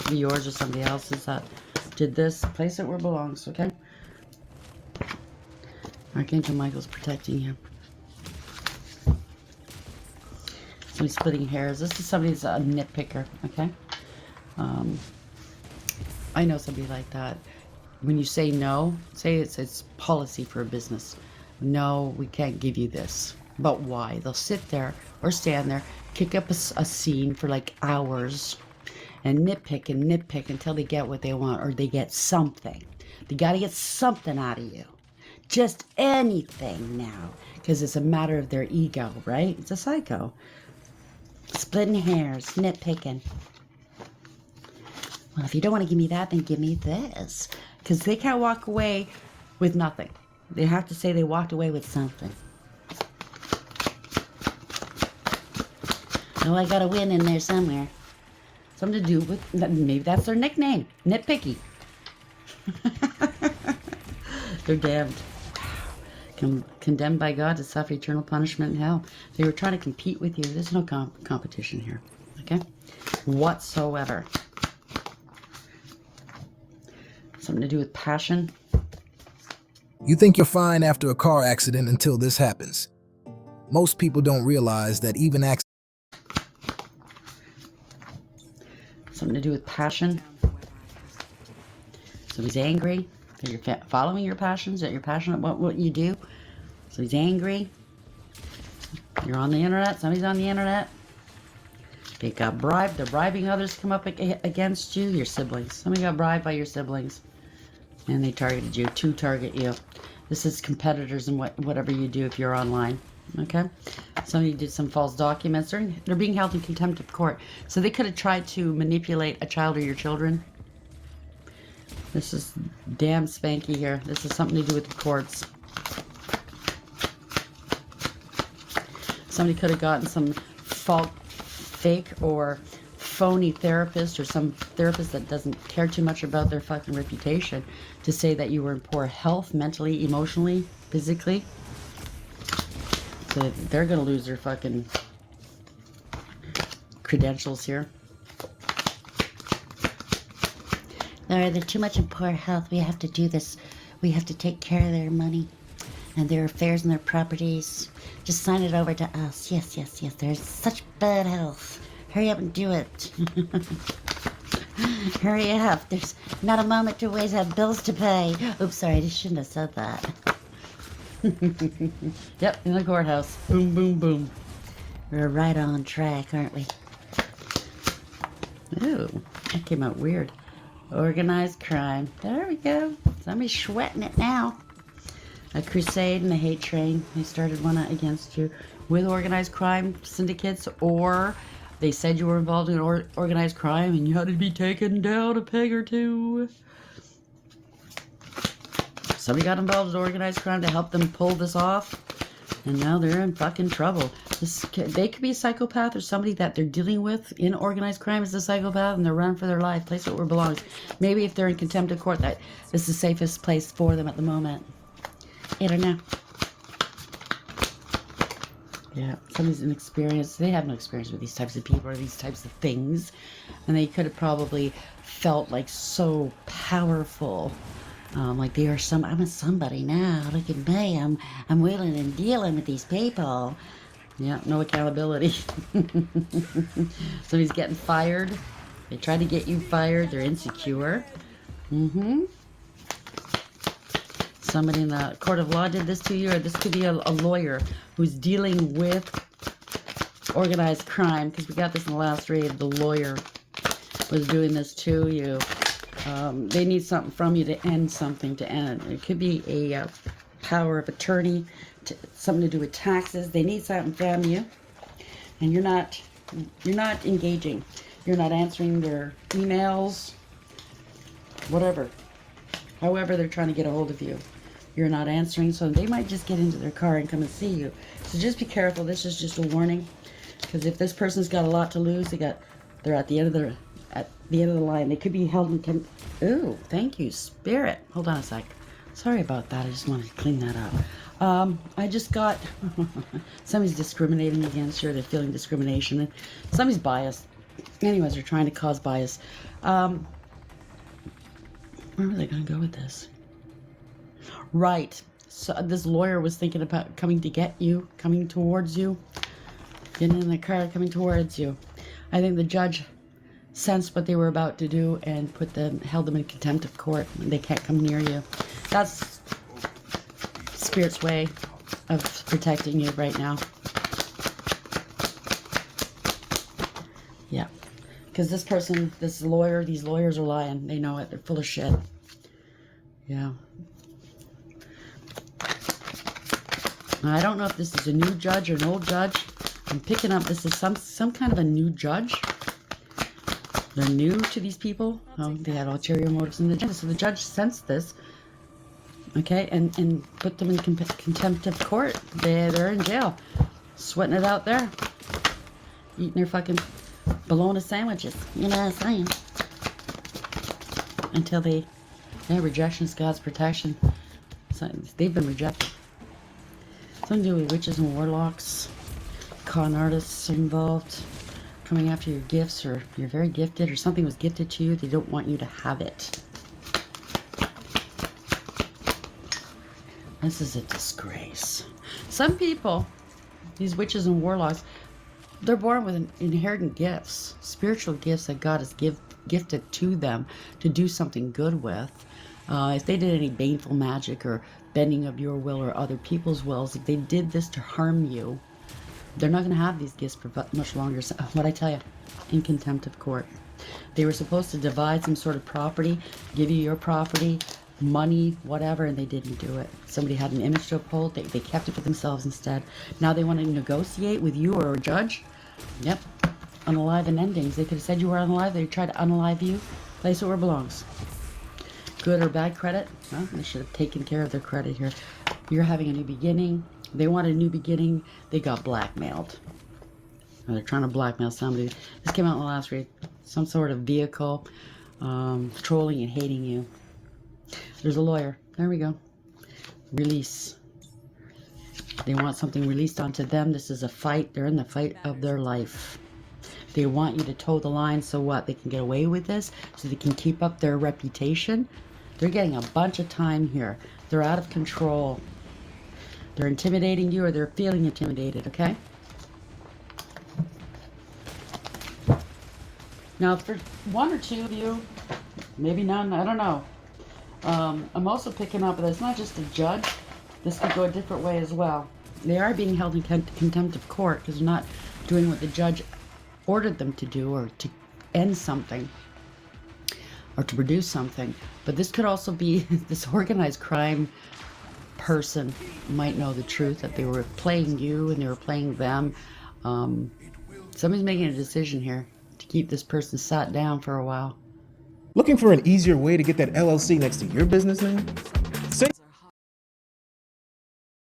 Be yours or somebody else's that did this. Place it where it belongs, okay? Archangel Michael's protecting you. Somebody's splitting hairs. This is somebody's a nitpicker, okay? I know somebody like that. When you say no, say it's policy for a business. No, we can't give you this. But why? They'll sit there or stand there, kick up a scene for like hours, and nitpick until they get what they want or they get something. They got to get something out of you. Just anything now. Because it's a matter of their ego, right? It's a psycho. Splitting hairs, nitpicking. Well, if you don't want to give me that, then give me this. Because they can't walk away with nothing. They have to say they walked away with something. Oh, I got a win in there somewhere. Something to do with, maybe that's their nickname. Nitpicky. They're damned. Condemned by God to suffer eternal punishment in hell. They were trying to compete with you. There's no competition here. Okay? Whatsoever. Something to do with passion. You think you're fine after a car accident until this happens. Most people don't realize that even accidents. Something to do with passion. So he's angry that you're following your passions, that you're passionate about what you do. So he's angry. You're on the internet. Somebody's on the internet. They got bribed. They're bribing others to come up against you. Your siblings. Somebody got bribed by your siblings. And they targeted you. To target you. This is competitors in whatever you do if you're online. Okay? Somebody did some false documents. They're being held in contempt of court. So they could have tried to manipulate a child or your children. This is damn spanky here. This is something to do with the courts. Somebody could have gotten some fake or phony therapist or some therapist that doesn't care too much about their fucking reputation to say that you were in poor health, mentally, emotionally, physically. So they're going to lose their fucking credentials here. No, they're too much in poor health. We have to do this. We have to take care of their money and their affairs and their properties. Just sign it over to us. Yes, yes, yes. There's such bad health. Hurry up and do it. Hurry up. There's not a moment to waste. I have bills to pay. Oops, sorry. I shouldn't have said that. Yep, in the courthouse. Boom, boom, boom. We're right on track, aren't we? Ooh, that came out weird. Organized crime. There we go. Somebody's sweating it now. A crusade and a hate train. They started one against you with organized crime syndicates, or they said you were involved in organized crime and you had to be taken down a peg or two. Somebody got involved in organized crime to help them pull this off, and now they're in fucking trouble. They could be a psychopath, or somebody that they're dealing with in organized crime is a psychopath, and they're running for their life. Place it where it belongs. Maybe if they're in contempt of court, that is the safest place for them at the moment. I don't know. Yeah, somebody's inexperienced. They have no experience with these types of people or these types of things, and they could have probably felt like so powerful. Like they are I'm a somebody now. Look at me. I'm wheeling and dealing with these people. Yeah, no accountability. Somebody's getting fired. They try to get you fired. They're insecure. Somebody in the court of law did this to you, or this could be a lawyer who's dealing with organized crime, because we got this in the last raid. The lawyer was doing this to you. They need something from you to end something to end. It could be a power of attorney, something to do with taxes. They need something from you, and you're not engaging. You're not answering their emails, whatever. However they're trying to get a hold of you, you're not answering. So they might just get into their car and come and see you. So just be careful. This is just a warning, because if this person's got a lot to lose, they're at the end of the line. They could be held in contempt. Ooh, thank you, Spirit. Hold on a sec. Sorry about that. I just want to clean that up. I just got somebody's discriminating against you, or they're feeling discrimination, and somebody's biased. Anyways, they're trying to cause bias. Where are they going to go with this? Right. So this lawyer was thinking about coming to get you, coming towards you, getting in the car, coming towards you. I think the judge sensed what they were about to do and held them in contempt of court. They can't come near you. That's Spirit's way of protecting you right now. Yeah. Because this person, this lawyer, these lawyers are lying. They know it. They're full of shit. Yeah. I don't know if this is a new judge or an old judge. I'm picking up this is some kind of a new judge. They're new to these people. Oh, they had ulterior motives in the judge. So the judge sensed this, okay, and put them in contempt of court. They're in jail, sweating it out there, eating their fucking bologna sandwiches. You know what I'm saying? Until rejection is God's protection. So they've been rejected. Something to do with witches and warlocks, con artists involved, coming after your gifts, or you're very gifted, or something was gifted to you, they don't want you to have it. This is a disgrace. Some people, these witches and warlocks, they're born with inherent gifts, spiritual gifts that God has gifted to them to do something good with. If they did any baneful magic or bending of your will or other people's wills, if they did this to harm you, they're not going to have these gifts for much longer. So, what I tell you, in contempt of court. They were supposed to divide some sort of property, give you your property, money, whatever, and they didn't do it. Somebody had an image to uphold. They kept it for themselves instead. Now they want to negotiate with you or a judge. Yep. Unalive and endings. They could have said you were unalive. They tried to unalive you. Place it where it belongs. Good or bad credit? Well, they should have taken care of their credit here. You're having a new beginning. They want a new beginning. They got blackmailed. Or they're trying to blackmail somebody. This came out in the last read. Some sort of vehicle trolling and hating you. There's a lawyer. There we go. Release. They want something released onto them. This is a fight. They're in the fight of their life. They want you to toe the line, so what? They can get away with this, so they can keep up their reputation. They're getting a bunch of time here. They're out of control. They're intimidating you, or they're feeling intimidated, okay? Now, for one or two of you, maybe none, I don't know. I'm also picking up that it's not just a judge. This could go a different way as well. They are being held in contempt of court because they're not doing what the judge ordered them to do, or to end something, or to produce something. But this could also be this organized crime person might know the truth, that they were playing you and they were playing them. Somebody's making a decision here to keep this person sat down for a while. Looking for an easier way to get that LLC next to your business name?